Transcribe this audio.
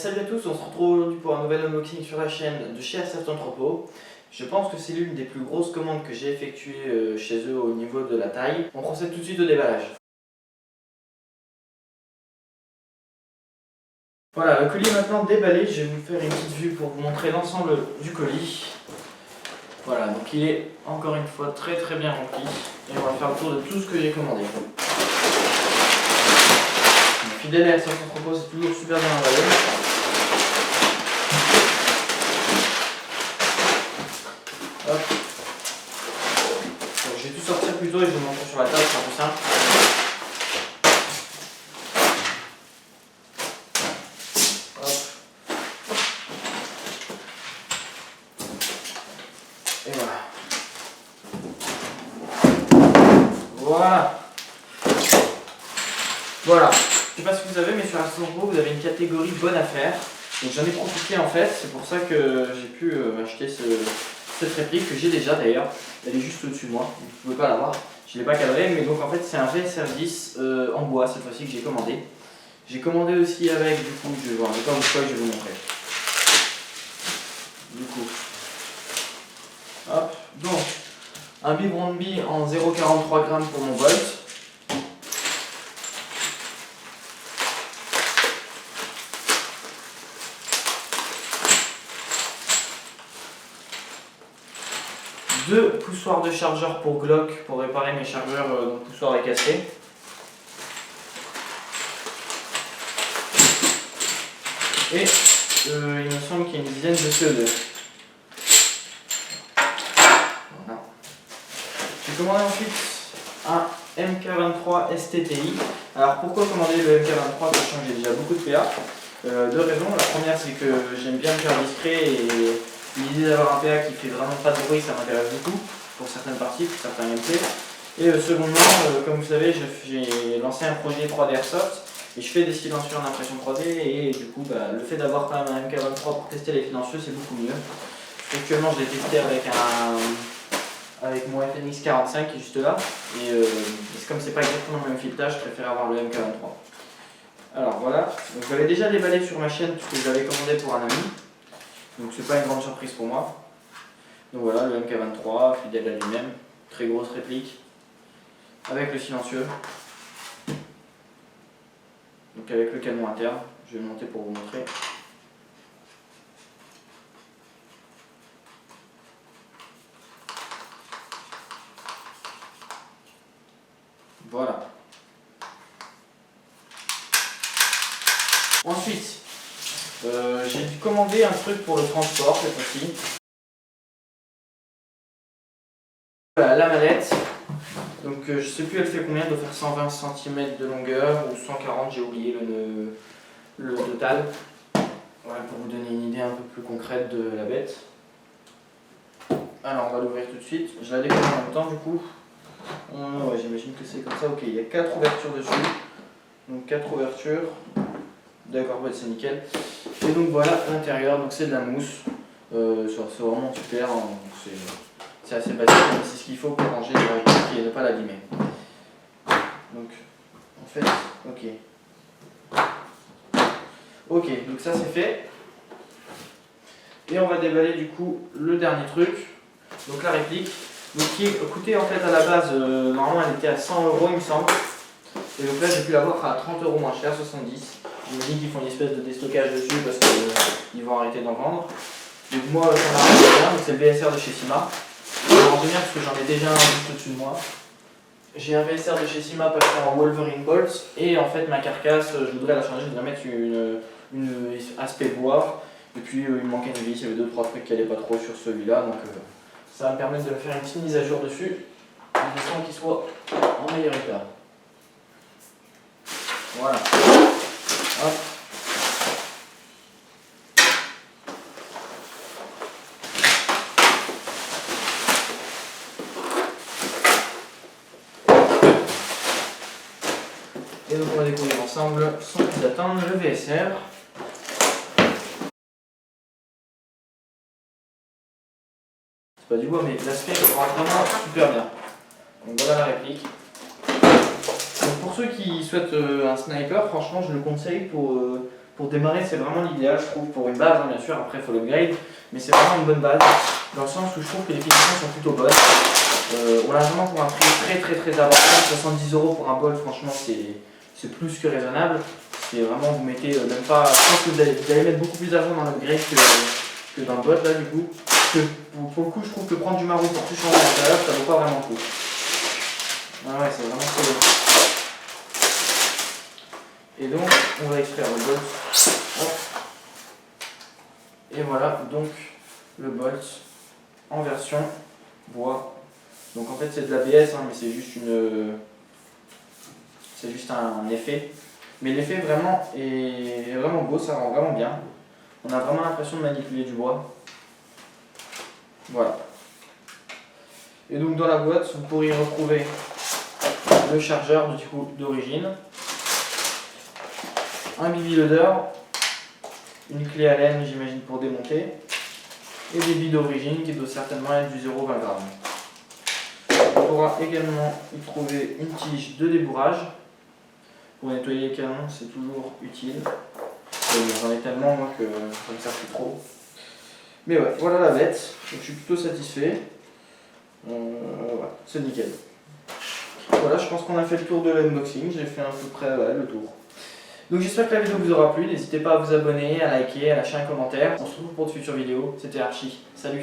Salut à tous, on se retrouve aujourd'hui pour un nouvel unboxing sur la chaîne de chez Airsoft Entrepôt. Je pense que c'est l'une des plus grosses commandes que j'ai effectuées chez eux au niveau de la taille. On procède tout de suite au déballage. Voilà, le colis est maintenant déballé. Je vais vous faire une petite vue pour vous montrer l'ensemble du colis. Voilà, donc il est encore une fois très bien rempli. Et on va faire le tour de tout ce que j'ai commandé. Fidèle à Airsoft Entrepôt, c'est toujours super bien emballé. Hop. Donc, je vais tout sortir plus tôt et je vais vous montrer sur la table, c'est un peu simple. Hop. Et voilà. Voilà. Je sais pas si vous savez, mais sur Airsoft Entrepôt, vous avez une catégorie bonne affaire. Donc j'en ai profité en fait, c'est pour ça que j'ai pu acheter cette réplique que j'ai déjà d'ailleurs. Elle est juste au-dessus de moi, vous ne pouvez pas la voir. Je ne l'ai pas cadré, mais donc en fait c'est un VSR10 en bois cette fois-ci que j'ai commandé. J'ai commandé aussi avec, du coup, je vais voir, je vais vous montrer. Du coup, hop, donc un Big Brandby en 0,43 g pour mon Bolt. Deux poussoirs de chargeur pour Glock pour réparer mes chargeurs dont le poussoir est cassé. Et il me semble qu'il y a une dizaine de CO2. Voilà. J'ai commandé ensuite un MK23 STTI. Alors pourquoi commander le MK23 sachant que j'ai déjà beaucoup de PA? Deux raisons. La première, c'est que j'aime bien me faire discret et l'idée d'avoir un PA qui fait vraiment pas de bruit, ça m'intéresse beaucoup pour certaines parties, pour certains gameplays. Et secondement, comme vous savez, j'ai lancé un projet 3D Airsoft et je fais des silencieux en impression 3D et du coup le fait d'avoir quand même un MK23 pour tester les silencieux, c'est beaucoup mieux. Actuellement, je l'ai testé avec mon FNX 45 qui est juste là et comme c'est pas exactement le même filetage, je préfère avoir le MK23. Alors voilà, donc j'avais déjà déballé sur ma chaîne puisque je l'avais commandé pour un ami. Donc c'est pas une grande surprise pour moi. Donc voilà, le MK23, fidèle à lui-même, très grosse réplique, avec le silencieux. Donc avec le canon interne, je vais le monter pour vous montrer. Voilà. Ensuite, j'ai dû commander un truc pour le transport cette fois-ci. Voilà, la mallette. Donc je sais plus elle fait combien, elle doit faire 120 cm de longueur ou 140, j'ai oublié le total. Voilà, pour vous donner une idée un peu plus concrète de la bête. Alors on va l'ouvrir tout de suite. Je la découvre en même temps du coup. Ouais, j'imagine que c'est comme ça. Ok, il y a 4 ouvertures dessus. Donc 4 ouvertures. D'accord, ouais, c'est nickel. Et donc voilà l'intérieur, donc c'est de la mousse. C'est vraiment super. Hein, c'est assez basique, mais c'est ce qu'il faut pour ranger la réplique et ne pas l'abîmer. Donc en fait, ok, donc ça c'est fait. Et on va déballer du coup le dernier truc, donc la réplique. Donc qui coûtait en fait à la base, normalement elle était à 100 € il me semble. Et donc là j'ai pu l'avoir à 30 € moins cher, 70. J'imagine qu'ils font une espèce de déstockage dessus parce qu'ils vont arrêter d'en vendre. Donc moi ça m'arrange bien, c'est le VSR de chez Syma. Ça m'arrange bien parce que j'en ai déjà un juste au-dessus de moi. J'ai un VSR de chez Syma passé en Wolverine Bolts et en fait ma carcasse je voudrais la changer, je voudrais mettre une aspect bois. Et puis il me manquait une vis, il y avait 2-3 trucs qui n'allaient pas trop sur celui-là, donc ça va me permettre de faire une petite mise à jour dessus, de façon qu'il soit en meilleur état. Voilà. Hop. Et donc on va découvrir ensemble, sans plus attendre, le VSR. Pas du bois, mais l'aspect rend vraiment super bien. Donc voilà la réplique. Donc pour ceux qui souhaitent un sniper, franchement je le conseille pour Pour démarrer, c'est vraiment l'idéal, je trouve, pour une base, hein, bien sûr. Après, il faut l'upgrade, mais c'est vraiment une bonne base, dans le sens où je trouve que les finitions sont plutôt bonnes. On l'a vraiment pour un prix très abordable. 70 € pour un bol, franchement, c'est plus que raisonnable. C'est vraiment, vous mettez même pas. Je pense que vous allez mettre beaucoup plus d'argent dans l'upgrade que dans le bol, là, du coup. Pour le coup, je trouve que prendre du marron pour tout changer à l'intérieur, ça vaut pas vraiment le coup. Ah ouais, c'est vraiment cool. Et donc, on va extraire le bolt. Hop. Et voilà, donc, le bolt en version bois. Donc en fait c'est de l'ABS, hein, mais c'est juste un effet. Mais l'effet vraiment est vraiment beau, ça rend vraiment bien. On a vraiment l'impression de manipuler du bois. Voilà. Et donc dans la boîte, vous pourrez y retrouver le chargeur du coup d'origine, un BB loader, une clé Allen j'imagine pour démonter, et des billes d'origine qui doivent certainement être du 0,20 g. On pourra également y trouver une tige de débourrage. Pour nettoyer les canons, c'est toujours utile. J'en ai tellement moi que ça me sert plus trop. Mais ouais, voilà la bête. Donc, je suis plutôt satisfait. Voilà, c'est nickel. Voilà, je pense qu'on a fait le tour de l'unboxing. J'ai fait à peu près le tour. Donc j'espère que la vidéo vous aura plu. N'hésitez pas à vous abonner, à liker, à lâcher un commentaire. On se retrouve pour de futures vidéos. C'était Archie. Salut!